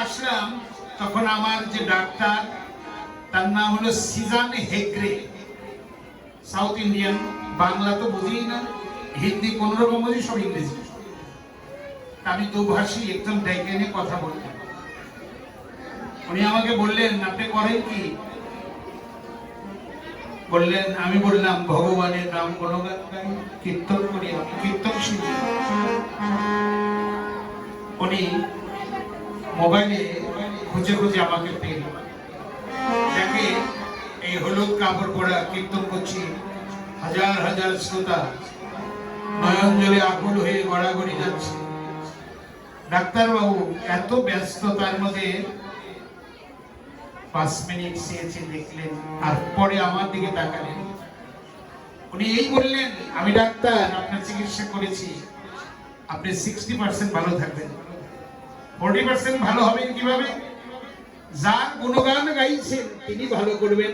আসলাম তখন আমার যে ডাক্তার তার নাম হলো সিজান হেগড়ে, সাউথ ইন্ডিয়ান, বাংলা তো বুঝি না, হিন্দি কোন রকম বুঝি, সব ইংরেজি। আমি দুভাষী, একদম ডেকে নিয়ে কথা বললাম। উনি আমাকে বললেন আপনি করেন কি? বললেন, আমি বললাম ভগবানের নাম গুণগান গাই, কীর্তন করি, আমি কীর্তন শিল্পী। উনি মোবাইলে খুঁজে খুঁজে আমাকে পেল, দেখে এই হলুদ কাপড় পরা কীর্তন করছি, হাজার হাজার শ্রোতা নয়ন জলে আকুল হয়ে গড়াগড়ি যাচ্ছে। ডাক্তারবাবু এত ব্যস্ততার মধ্যে 5 মিনিট চেয়েছে দেখলেন, আর পরে আমার দিকে তাকালেন। উনি এই বললেন, আমি ডাক্তার, আপনার চিকিৎসা করেছি, আপনি 60% ভালো থাকবেন, 40% ভালো হবেন কিভাবে? যার গুণগান গাইছেন তিনি ভালো করবেন,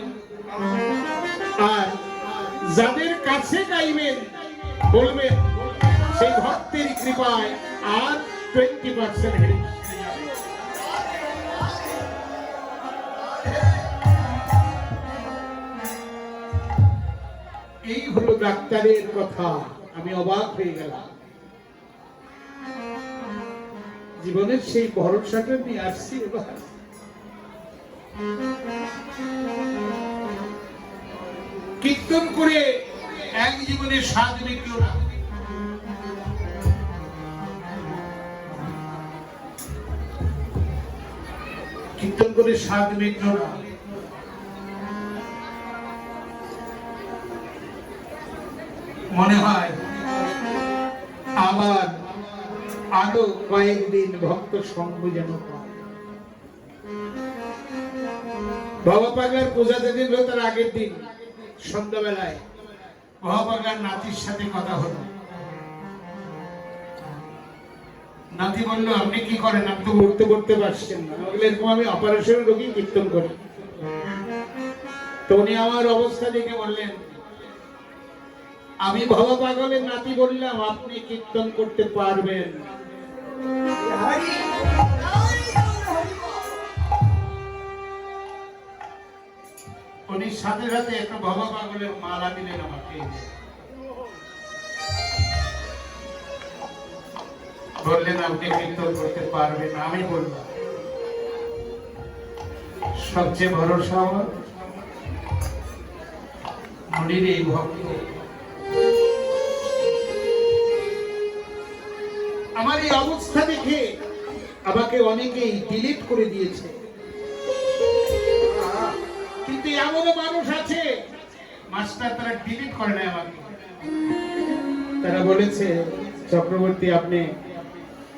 আর যাদের কাছে গাইবেন বলবেন সেই ভক্তের কৃপায় আর 20% হেরে। এই হলো ডাক্তারের কথা। আমি অবাক হয়ে গেলাম। জীবনের সেই ভরসাটা নিয়ে আসছি এবার। কীর্তন করে এক জীবনে স্বাদ মিটল না। কীর্তন করে স্বাদ মিটল না। মনে হয় আবার আরো কয়েকদিন ভক্ত সঙ্গ যেন পায়। বাবা পাগলার পূজা যেদিন হলো তার আগের দিন সন্ধ্যাবেলায় বাবা পাগলার নাতির সাথে কথা হলো। নাতি বললো, আপনি কি করেন? আপনি তো উঠতে পড়তে পারছেন না। এরকম, আমি অপারেশন রোগী, কীর্তন করি। তো উনি আমার অবস্থা দেখে বললেন, আমি বাবা পাগলের নাতি বললাম আপনি কীর্তন করতে পারবেন। উনি সাথে সাথে একটা বাবা পাগলের মালা দিলেন আমাকে, বললেন আপনি কীর্তন করতে পারবেন। আমি বললাম, সবচেয়ে ভরসা আমার মনির এই ভক্ত। আমার এই অবস্থা দেখে আমাকে অনেকেই ডিলিট করে দিয়েছে, কিন্তু এমনও মানুষ আছে মাস্টার, তারা ডিলিট করে না আমাকে। তারা বলেছে, চক্রবর্তী আপনি